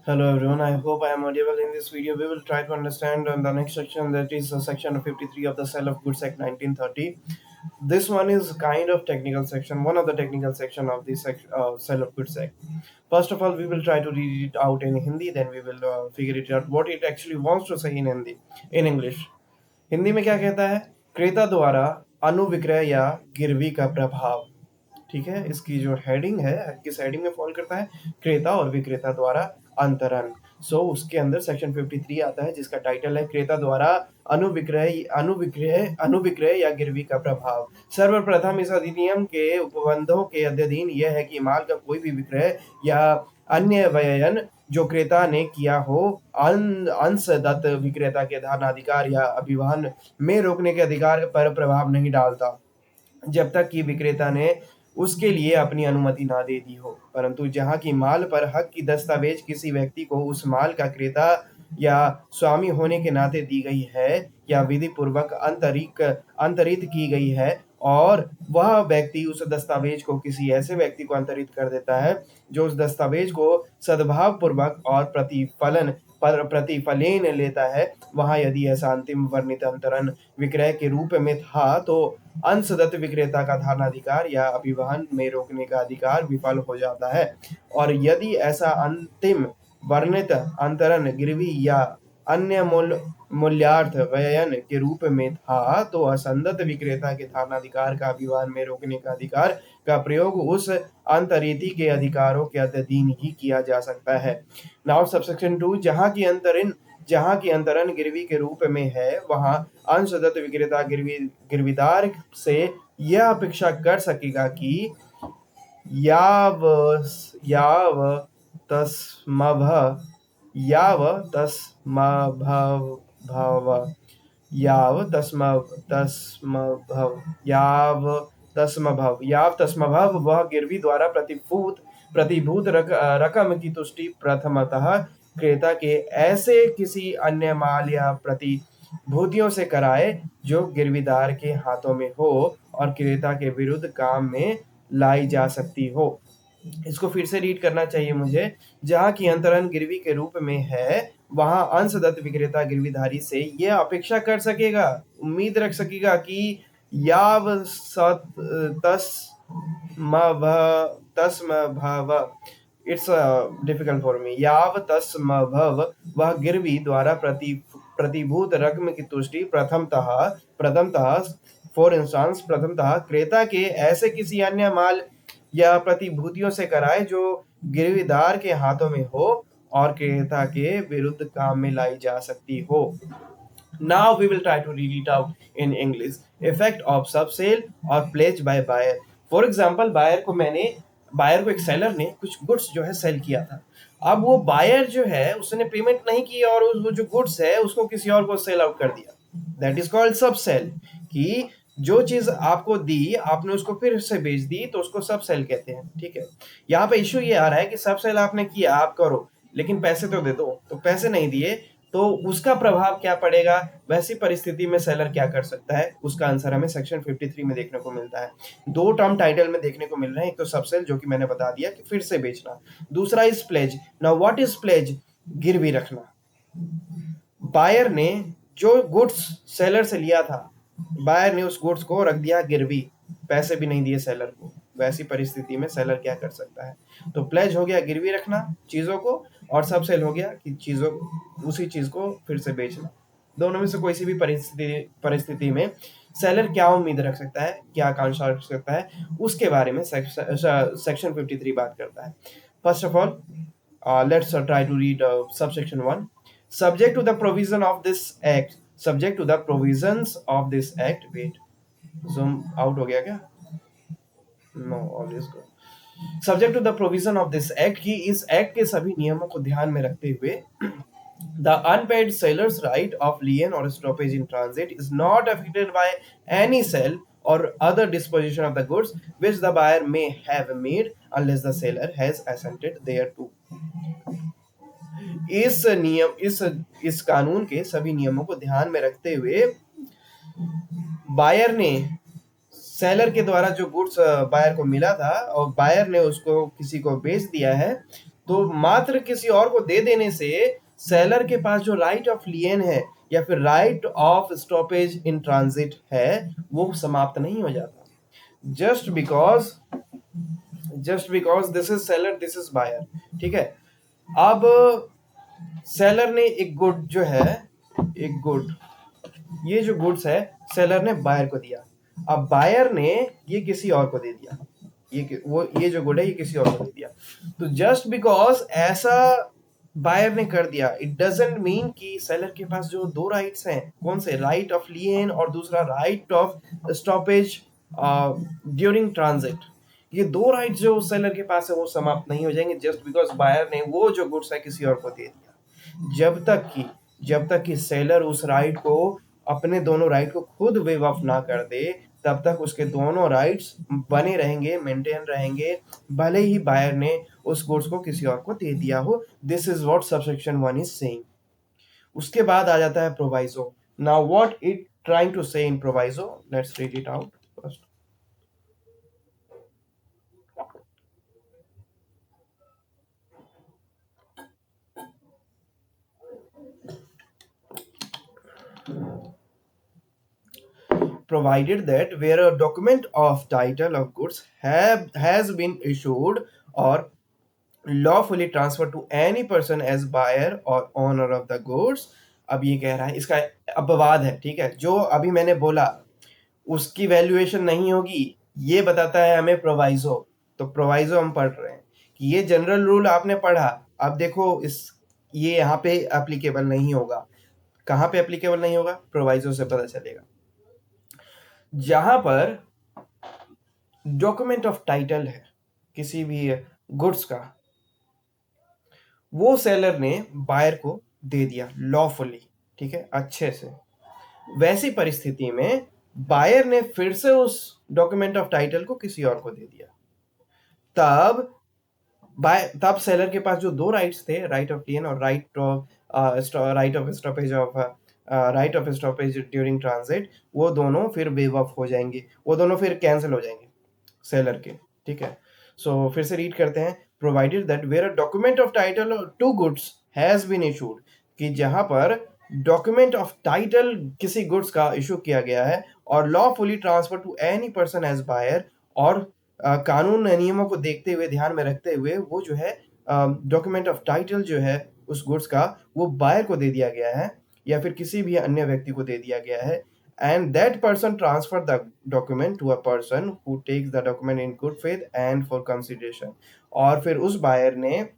Hello everyone, I hope I am audible. In this video, we will try to understand the next section, that is section 53 of the Sale of Goods Act 1930. This one is kind of technical section, one of the technical section of the Sale of Goods Act. First of all, we will try to read it out in Hindi, then we will figure it out what it actually wants to say in Hindi, in English. Hindi में क्या कहता है? क्रेता द्वारा अनुविक्रय या गिरवी का प्रभाव। ठीक है, इसकी जो हेडिंग है किस हेडिंग में फॉल करता है? क्रेता और विक्रेता द्वारा अंतरण। उसके अंदर सेक्शन 53 आता है जिसका टाइटल है क्रेता द्वारा अनुविक्रय अनुविक्रय अनुविक्रय या गिरवी का प्रभाव। सर्वप्रथम इस अधिनियम के उपबंधों के अध्ययन यह है कि माल का कोई भी विक्रय या अन्य व्ययन जो क्रेता ने किया हो अंशदत्त विक्रेता के धारणाधिकार या अभिवहन में रोकने के अधिकार पर प्रभाव नहीं डालता जब तक कि विक्रेता ने उसके लिए अपनी अनुमति ना दे दी हो, परंतु जहां की माल पर हक की दस्तावेज किसी व्यक्ति को उस माल का क्रेता या स्वामी होने के नाते दी गई है या विधि पूर्वक अंतरित की गई है और वह व्यक्ति उस दस्तावेज को किसी ऐसे व्यक्ति को अंतरित कर देता है जो उस दस्तावेज को सद्भाव पूर्वक और प्रतिफलेन लेता है, वहां यदि ऐसा अंतिम वर्णित अंतरण विक्रय के रूप में था तो अंशदत्त विक्रेता का धारणाधिकार या अभिवहन में रोकने का अधिकार विफल हो जाता है। और यदि ऐसा अंतिम वर्णित अंतरण गिरवी या अन्य मूल्यार्थ व्ययन के रूप में था तो असंदत विक्रेता के धारणाधिकार का अभिवहन में रोकने का अधिकार का प्रयोग उस अंतरिति के अधिकारों के अधीन ही किया जा सकता है। नाउ सबसेक्शन 2, जहां की अंतरण गिरवी के रूप में है वहां अंशदत्त विक्रेता गिरवीदार से यह अपेक्षा कर सकेगा कि याव याव तस्मभ याव तस्मभव याव तस्मभव वह गिरवी द्वारा प्रतिभूत रकम की तुष्टि प्रथमतः क्रेता के ऐसे किसी अन्य माल या प्रतिभूतियों से कराए जो गिरवीदार के हाथों में हो और क्रेता के विरुद्ध काम में लाई जा सकती हो। इसको फिर से रीड करना चाहिए मुझे। जहां की अंतरण गिरवी के रूप में है वहां अंशदत्त विक्रेता गिरवीधारी से यह अपेक्षा कर सकेगा, उम्मीद रख सकेगा कि याव तस्मभव इट्स डिफिकल्ट फॉर मी याव तस्मभव वह गिरवी द्वारा प्रतिभूत रकम की तुष्टि प्रथमतः फॉर इंस्टांस प्रथमतः क्रेता के ऐसे किसी अन्य माल या प्रतिभूतियों से कराए जो गिरवीदार के हाथों में हो और क्रेता के विरुद्ध काम में लाई जा सकती हो। Now we will try to read it out in English. Effect of subsale or pledge by buyer. For example, buyer को एक सेलर ने कुछ गुड्स जो है सेल किया था। अब वो बायर जो है उसने पेमेंट नहीं की और वो जो गुड्स है उसको किसी और को सेल आउट कर दिया। That is called subshell. कि जो चीज आपको दी आपने उसको फिर से बेच दी तो उसको सब सेल कहते हैं। ठीक है, यहाँ पे इश्यू ये आ रहा है कि सब सेल आपने किया, आप करो, लेकिन पैसे तो दे दो। तो पैसे नहीं दिए तो उसका प्रभाव क्या पड़ेगा, वैसी परिस्थिति में सेलर क्या कर सकता है, उसका आंसर हमें सेक्शन 53 में देखने को मिलता है। दो टर्म टाइटल में देखने को मिल रहे हैं, एक तो सबसेल जो कि मैंने बता दिया कि फिर से बेचना, दूसरा is pledge. Now what is pledge? गिरवी रखना। बायर ने जो गुड्स सेलर से लिया था, बायर ने उस गुड्स को रख दिया गिरवी, पैसे भी नहीं दिए सेलर को। वैसी परिस्थिति में सेलर क्या कर सकता है? तो प्लेज हो गया गिरवी रखना चीजों को, और सब सेल हो गया कि उसी चीज को फिर से बेचना। दोनों में से कोई सी भी परिस्थिति में सेलर क्या उम्मीद रख सकता है, क्या आकांक्षा रख सकता है, उसके बारे में सेक्शन 53 बात करता है। First of all let's try to read subsection 1। Subject to the provision of this act, subject to the provisions of this act, wait, zoom out हो गया क्या? No, always go. Subject to the provision of this act कि इस act के सभी नियमों को ध्यान में रखते हुए the unpaid seller's right of lien or stoppage in transit is not affected by any sale or other disposition of the goods which the buyer may have made unless the seller has assented thereto. इस कानून के सभी नियमों को ध्यान में रखते हुए बायर ने सेलर के द्वारा जो गुड्स बायर को मिला था और बायर ने उसको किसी को बेच दिया है, तो मात्र किसी और को दे देने से सेलर के पास जो राइट ऑफ लियन है या फिर right of stoppage in transit है वो समाप्त नहीं हो जाता। Just because this is seller, this is buyer, ठीक है। अब सेलर ने एक गुड जो है, एक गुड, ये जो गुड्स है सेलर ने बायर को दिया, अब बायर ने ये किसी और को दे दिया, ये जो गुड है ये किसी और को दे दिया। तो जस्ट बिकॉज ऐसा बायर ने कर दिया, इट डजंट मीन कि सेलर के पास जो दो राइट्स हैं, कौन से, राइट ऑफ लियन और दूसरा right of stoppage during transit, ये दो राइट्स जो सेलर के पास है वो समाप्त नहीं हो जाएंगे जस्ट बिकॉज बायर ने वो जो गुड्स है किसी और को दे दिया। जब तक कि सेलर उस राइट को, अपने दोनों राइट को खुद वेव ऑफ ना कर दे, तब तक उसके दोनों राइट्स बने रहेंगे, मेंटेन रहेंगे, भले ही बायर ने उस गुड्स को किसी और को दे दिया हो। This is what subsection 1 is saying. उसके बाद आ जाता है proviso. Now what it trying to say in proviso, let's read it out first. Provided that where a document of title of goods has been issued or lawfully transferred to any person as buyer or owner of the goods। अब ये कह रहा है, इसका अपवाद है, ठीक है, जो अभी मैंने बोला उसकी वैल्यूएशन नहीं होगी, ये बताता है हमें प्रोवाइजो। तो प्रोवाइजो हम पढ़ रहे हैं कि ये जनरल रूल आपने पढ़ा, अब देखो इस, ये यहाँ पे एप्लीकेबल नहीं होगा। कहाँ पे एप्लीकेबल नहीं होगा, प्रोवाइजो से पता चलेगा। जहां पर डॉक्यूमेंट ऑफ टाइटल है किसी भी गुड्स का, वो सेलर ने बायर को दे दिया लॉफुली, ठीक है, अच्छे से, वैसी परिस्थिति में बायर ने फिर से उस डॉक्यूमेंट ऑफ टाइटल को किसी और को दे दिया, तब सेलर के पास जो दो राइट्स थे, राइट ऑफ लियन और right of stoppage during transit, वो दोनों फिर वेव ऑफ हो जाएंगे, वो दोनों फिर कैंसिल हो जाएंगे सेलर के, ठीक है। सो फिर से रीड करते हैं। Provided that where a document of title to goods has been issued, कि जहां पर डॉक्यूमेंट ऑफ टाइटल किसी गुड्स का इशू किया गया है और lawfully transfer to any person as buyer, और कानून नियमों को देखते हुए, ध्यान में रखते हुए, वो जो है डॉक्यूमेंट ऑफ टाइटल जो है उस गुड्स का, वो बायर को दे दिया गया है या फिर किसी भी अन्य व्यक्ति को दे दिया गया है, and that person transfer the document to a person who takes the document in good faith and for consideration। और फिर उस बायर ने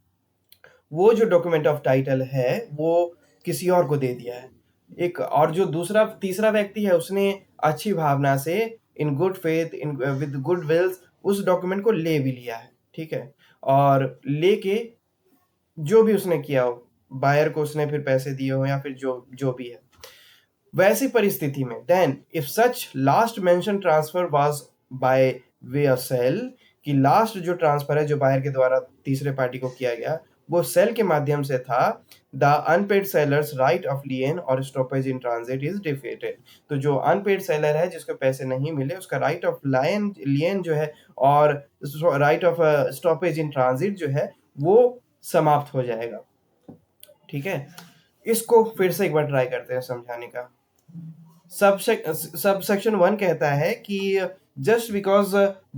वो जो डॉक्यूमेंट ऑफ टाइटल है वो किसी और को दे दिया है, एक, और जो दूसरा तीसरा व्यक्ति है उसने अच्छी भावना से, in good faith, in with good wills, उस डॉक्यूमेंट को ले भी लिया है, ठीक है, और लेके जो भी उसने किया हो, बायर को उसने फिर पैसे दिए हो या फिर जो जो भी है, वैसी परिस्थिति में then if such last mentioned transfer was by way a sale, कि लास्ट जो ट्रांसफर है जो बायर के द्वारा तीसरे पार्टी को किया गया वो सेल के माध्यम से था, the unpaid seller's right of lien और stoppage in transit is defeated. तो जो अनपेड सेलर है जिसको पैसे नहीं मिले, उसका राइट ऑफ लियन जो है और right of stoppage in transit जो है वो समाप्त हो जाएगा, ठीक है। इसको फिर से एक बार ट्राई करते हैं समझाने का। सबसेक्शन 1 कहता है कि जस्ट बिकॉज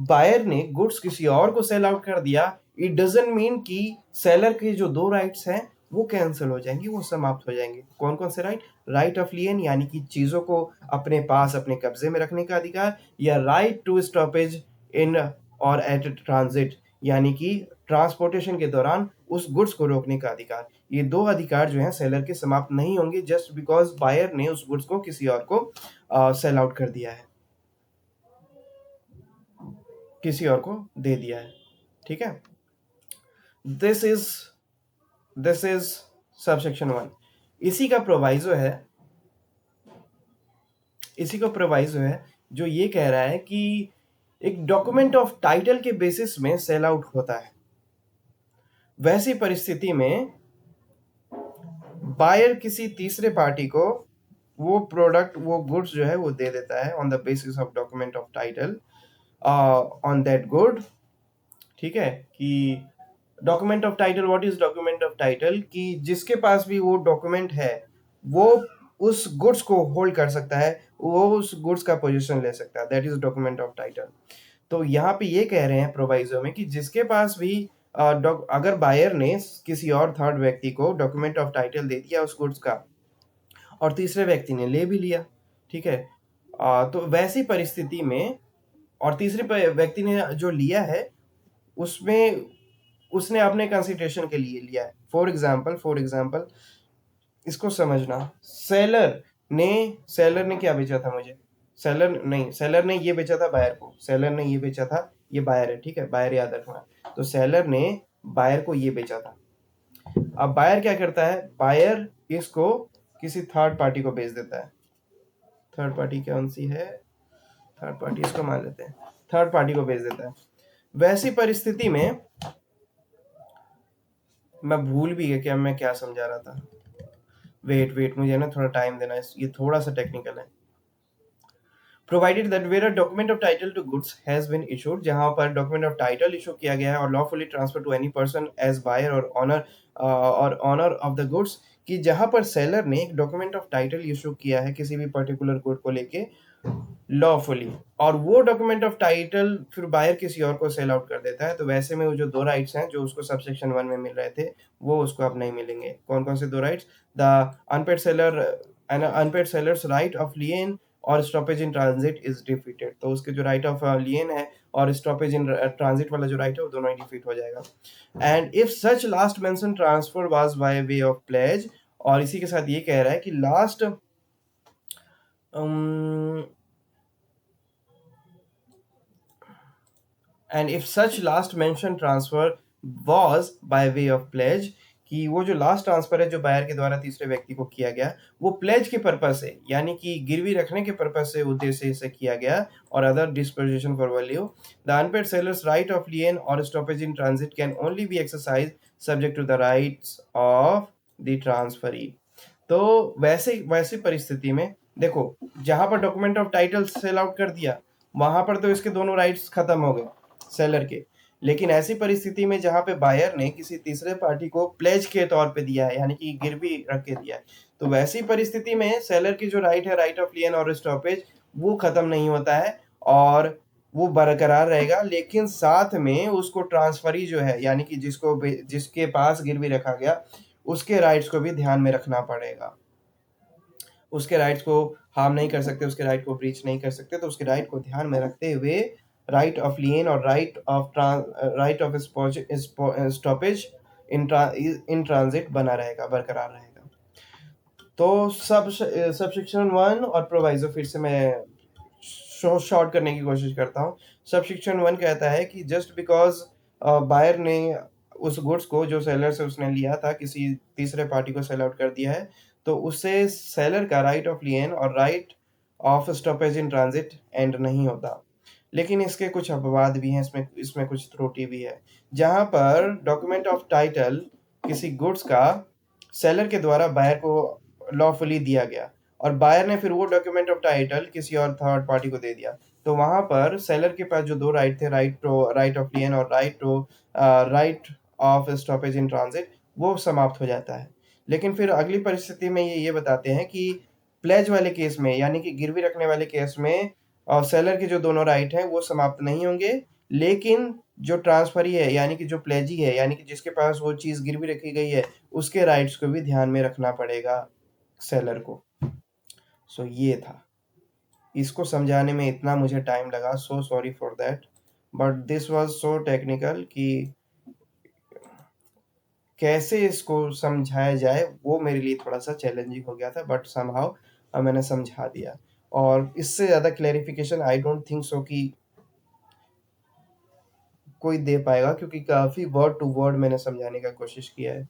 बायर ने गुड्स किसी और को सेल आउट कर दिया, इट डजंट मीन कि सेलर के जो दो राइट्स हैं वो कैंसिल हो जाएंगे, वो समाप्त हो जाएंगे। कौन कौन से राइट, राइट ऑफ लियन यानी कि चीजों को अपने पास अपने कब्जे में रखने का अधिकार, या राइट टू स्टॉपेज इन और एट ट्रांजिट यानी कि ट्रांसपोर्टेशन के दौरान उस गुड्स को रोकने का अधिकार। ये दो अधिकार जो हैं सेलर के समाप्त नहीं होंगे जस्ट बिकॉज बायर ने उस गुड्स को किसी और को सेल आउट कर दिया है, किसी और को दे दिया है, ठीक है। This is subsection 1। इसी का प्रोवाइजो है जो ये कह रहा है कि एक डॉक्यूमेंट ऑफ टाइटल के बेसिस में सेल आउट होता है, वैसी परिस्थिति में बायर किसी तीसरे पार्टी को वो प्रोडक्ट, वो गुड्स जो है वो दे देता है on the basis of document of title on that good, ठीक है, कि document of title, what is document of title? कि जिसके पास भी वो डॉक्यूमेंट है वो उस गुड्स को होल्ड कर सकता है, वो उस गुड्स का पोजीशन ले सकता है, that is document of title. तो यहाँ पे ये कह रहे हैं प्रोवाइजो में कि जिसके पास भी अगर बायर ने किसी और थर्ड व्यक्ति को डॉक्यूमेंट ऑफ टाइटल दे दिया उस गुड्स का और तीसरे व्यक्ति ने ले भी लिया, ठीक है, तो वैसी परिस्थिति में और तीसरे व्यक्ति ने जो लिया है उसमें उसने अपने कंसिडरेशन के लिए लिया है। फॉर एग्जाम्पल इसको समझना, सेलर ने क्या बेचा था मुझे, सेलर ने ये बेचा था बायर को, सेलर ने ये बेचा था, ये बायर है, ठीक है, बायर याद रखना। तो सेलर ने बायर को ये बेचा था। अब बायर क्या करता है, बायर इसको किसी थर्ड पार्टी को बेच देता है। थर्ड पार्टी कौन सी है, थर्ड पार्टी इसको मान लेते हैं, थर्ड पार्टी को बेच देता है। वैसी परिस्थिति में मैं भूल भी गया कि मैं क्या समझा रहा था। वेट मुझे ना थोड़ा टाइम देना, ये थोड़ा सा टेक्निकल है। Provided that where a document of title to goods has been issued, जहां पर डॉक्यूमेंट ऑफ टाइटल इशू किया गया है और lawfully transfer to any person as buyer और ऑनर ऑफ द गुड्स, कि जहां पर सेलर ने एक डॉक्यूमेंट ऑफ टाइटल इशू किया है किसी भी पर्टिकुलर गुड को लेके लॉफुली, और वो डॉक्यूमेंट ऑफ टाइटल फिर बायर किसी और को सेल आउट कर देता है, तो वैसे में वो जो दो राइट्स हैं जो उसको सबसेक्शन 1 में मिल रहे थे वो उसको अब नहीं मिलेंगे। कौन कौन से दो rights? The unpaid seller and unpaid seller's right of lien और stoppage in transit is defeated, तो उसके जो राइट ऑफ लियन है और स्टॉपेज इन ट्रांजिट वाला जो राइट है वो दोनों ही डिफीट हो जाएगा। And if such last mentioned transfer was by way of pledge, और इसी के साथ ये कह रहा है कि last and if such last mentioned transfer was by way of pledge, कि वो जो लास्ट ट्रांसफर है जो बायर के द्वारा तीसरे व्यक्ति को किया गया वो प्लेज के पर्पज से, यानी कि गिरवी रखने के पर्पज से उद्देश्य से किया गया और other disposition for value, the unpaid seller's right of lien और stoppage in transit can only be exercise subject to the rights of the transferee. तो वैसे वैसी परिस्थिति में देखो, जहां पर document of title sell out कर दिया वहां पर तो इसके दोनों राइट्स खत्म हो गए सेलर के, लेकिन ऐसी परिस्थिति में जहां पे बायर ने किसी तीसरे पार्टी को प्लेज के तौर पे दिया है, यानी कि गिरवी रख के दिया है, तो वैसी परिस्थिति में सेलर की जो राइट है, राइट ऑफ लियन और स्टॉपेज, वो खत्म नहीं होता है और वो बरकरार रहेगा, लेकिन साथ में उसको ट्रांसफरी जो है, यानी कि जिसके पास गिरवी रखा गया उसके राइट्स को भी ध्यान में रखना पड़ेगा। उसके राइट्स को हार्म नहीं कर सकते, उसके राइट को ब्रीच नहीं कर सकते, तो उसके राइट को ध्यान में रखते हुए राइट ऑफ लियन और right of stoppage in transit बना रहेगा, बरकरार रहेगा। तो सबसेक्शन 1 और प्रोवाइजो फिर से मैं शॉर्ट करने की कोशिश करता हूँ। सबसेक्शन 1 कहता है कि जस्ट बिकॉज बायर ने उस गुड्स को जो सेलर से उसने लिया था किसी तीसरे पार्टी को सेल आउट कर दिया है, तो उससे सेलर का राइट ऑफ लियन और right of stoppage in transit and नहीं होता। लेकिन इसके कुछ अपवाद भी हैं, इसमें इसमें कुछ त्रुटि भी है, जहां पर डॉक्यूमेंट ऑफ टाइटल किसी गुड्स का सेलर के द्वारा बायर को लॉफुली दिया गया और बायर ने फिर वो डॉक्यूमेंट ऑफ टाइटल किसी और थर्ड पार्टी को दे दिया, तो वहां पर सेलर के पास जो दो राइट थे, राइट ऑफ लियन और right of stoppage in transit, वो समाप्त हो जाता है। लेकिन फिर अगली परिस्थिति में ये बताते हैं कि प्लेज वाले केस में, यानी कि गिरवी रखने वाले केस में, और सेलर के जो दोनों राइट हैं वो समाप्त नहीं होंगे, लेकिन जो ट्रांसफरी है यानी कि जो प्लेजी है, यानी कि जिसके पास वो चीज गिरवी रखी गई है, उसके राइट्स को भी ध्यान में रखना पड़ेगा सेलर को। सो ये था, इसको समझाने में इतना मुझे टाइम लगा, so sorry for that, but this was so technical कि कैसे इसको समझाया जाए वो मेरे लिए थोड़ा सा चैलेंजिंग हो गया था, बट समहाउ मैंने समझा दिया। और इससे ज़्यादा clarification I don't think so कि कोई दे पाएगा, क्योंकि काफ़ी वर्ड टू वर्ड मैंने समझाने का कोशिश किया है।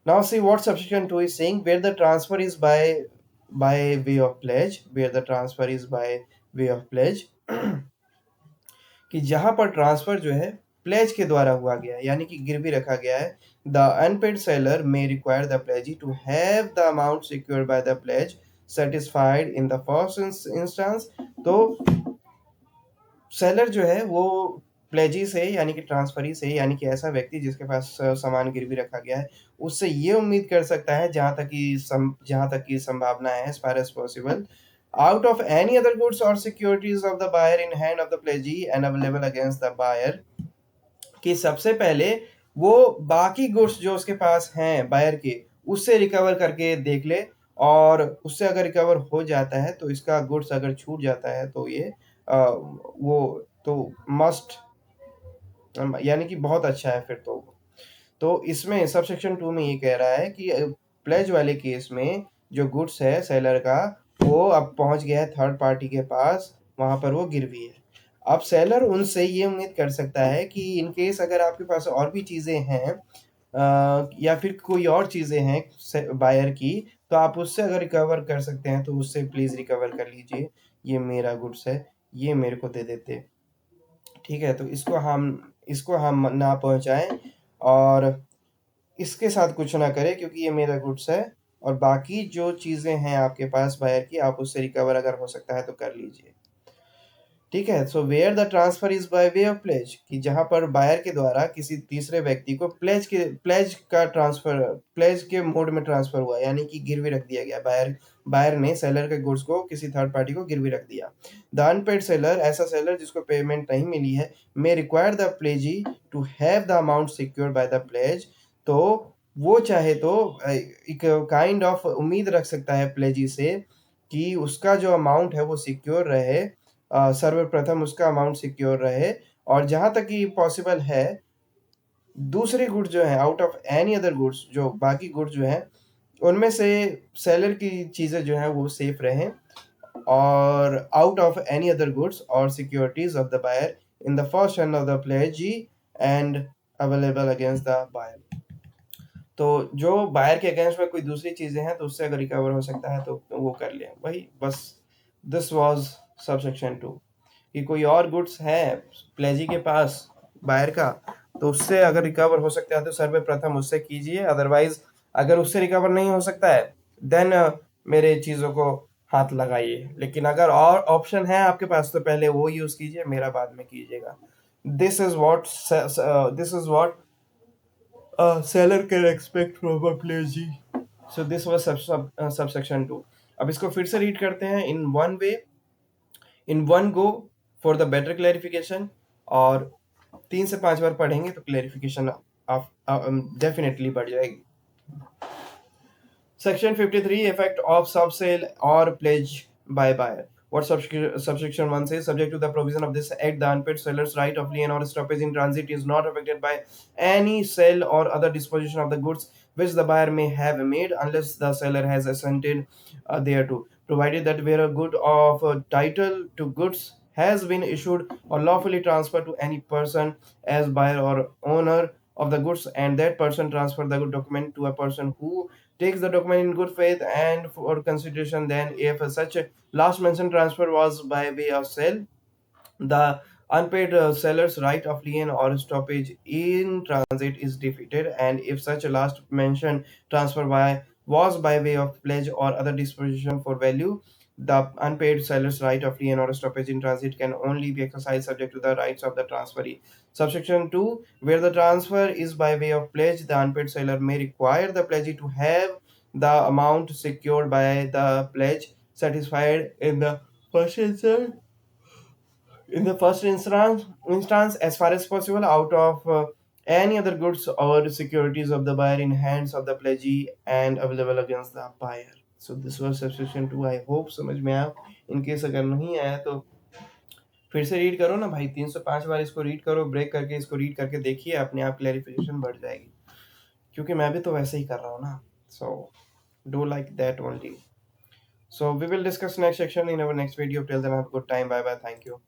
Now see what subsection 2 is saying, where the transfer is by way of pledge, where the transfer is by way of pledge, कि जहां पर ट्रांसफर जो है प्लेज के द्वारा हुआ गया है, यानी कि गिरवी रखा गया है, the unpaid seller may require the pledgee to have the amount secured by the pledge satisfied in the first instance. तो सेलर जो है वो प्लेजी से यानी कि ट्रांसफरी से यानी कि ऐसा व्यक्ति जिसके पास सामान गिरवी रखा गया है, उससे ये उम्मीद कर सकता है जहाँ तक की संभावना है, as far as possible, out of any other goods or securities of the buyer in hand of the pledgee and available against the buyer, कि सबसे पहले वो बाकी गुड्स जो उसके पास हैं बायर के, उससे रिकवर करके देख ले, और उससे अगर रिकवर हो जाता है तो इसका गुड्स अगर छूट जाता है तो ये वो तो मस्ट यानी कि बहुत अच्छा है फिर तो इसमें सबसेक्शन 2 में ये कह रहा है कि प्लेज वाले केस में जो गुड्स है सेलर का, वो अब पहुंच गया है थर्ड पार्टी के पास, वहां पर वो गिरवी है। अब सेलर उनसे ये उम्मीद कर सकता है कि इन केस अगर आपके पास और भी चीजें हैं या फिर कोई और चीजें हैं बायर की, तो आप उससे अगर रिकवर कर सकते हैं तो उससे प्लीज रिकवर कर लीजिए, ये मेरा गुड्स है, ये मेरे को दे देते। ठीक है, तो इसको हम ना पहुंचाएं और इसके साथ कुछ ना करें, क्योंकि ये मेरा गुड्स है, और बाकी जो चीजें हैं आपके पास बायर की, आप उससे रिकवर अगर हो सकता है तो कर लीजिए। ठीक है, so where the transfer is by way of pledge, कि जहां पर बायर के द्वारा किसी तीसरे व्यक्ति को प्लेज के मोड में ट्रांसफर हुआ, यानी कि गिरवी रख दिया गया। बायर ने सेलर के गुड्स को किसी थर्ड पार्टी को गिरवी रख दिया। द अनपेड सेलर, ऐसा सेलर जिसको पेमेंट नहीं मिली है, may require the pledgee to have the amount secured by the pledge, तो वो चाहे तो एक काइंड ऑफ उम्मीद रख सकता है प्लेजी से कि उसका जो अमाउंट है वो सिक्योर रहे, सर्वप्रथम उसका अमाउंट सिक्योर रहे, और जहां तक कि पॉसिबल है दूसरे गुड्स जो हैं, out of any other goods, जो बाकी गुड्स जो हैं उनमें से सेलर की चीज़ें जो हैं वो सेफ रहें, और out of any other goods और securities of the buyer in the first hand of the pledgee and available against the buyer. तो जो बायर के अगेंस्ट में कोई दूसरी चीजें हैं तो उससे अगर रिकवर हो सकता है तो वो कर ले, वही बस। दिस वाज सबसेक्शन 2, कि कोई और गुड्स है प्लेजी के पास बायर का, तो उससे अगर रिकवर हो सकता है तो सर्वप्रथम उससे कीजिए, अदरवाइज अगर उससे रिकवर नहीं हो सकता है देन मेरे चीज़ों को हाथ लगाइए, लेकिन अगर और ऑप्शन है आपके पास तो पहले वो यूज़ कीजिए, मेरा बाद में कीजिएगा। This is what seller can expect from a pledgee. So this was subsection 2। अब इसको फिर से रीड करते हैं in one way, in one go, for the better clarification, और 3 से 5 बार पढ़ेंगे तो क्लैरिफिकेशन डेफिनेटली बढ़ जाएगी। Section 53, effect of subsale or pledge by buyer. What subsection 1 says, subject to the provision of this act, the unpaid seller's right of lien or stoppage in transit is not affected by any sale or other disposition of the goods which the buyer may have made unless the seller has assented thereto, provided that where a good of title to goods has been issued or lawfully transferred to any person as buyer or owner of the goods, and that person transfer the good document to a person who takes the document in good faith and for consideration, then if such last mentioned transfer was by way of sale, the unpaid seller's right of lien or stoppage in transit is defeated, and if such a last mentioned transfer was by way of pledge or other disposition for value, the unpaid seller's right of lien or stoppage in transit can only be exercised subject to the rights of the transferee. Subsection 2, where the transfer is by way of pledge, the unpaid seller may require the pledgee to have the amount secured by the pledge satisfied first instance in the first instance as far as possible out of any other goods or securities of the buyer in hands of the pledgee and available against the buyer. So this was subsection 2। I hope समझ में आया। in case अगर नहीं आया तो फिर से read करो ना भाई, 305 बार इसको रीड करो, ब्रेक करके इसको रीड करके देखिए, अपने आप क्लैरिफिकेशन बढ़ जाएगी, क्योंकि मैं भी तो वैसे ही कर रहा हूँ ना। So do like that only. So we will discuss next section in our next video. Till then, have a good time. Bye bye. Thank you.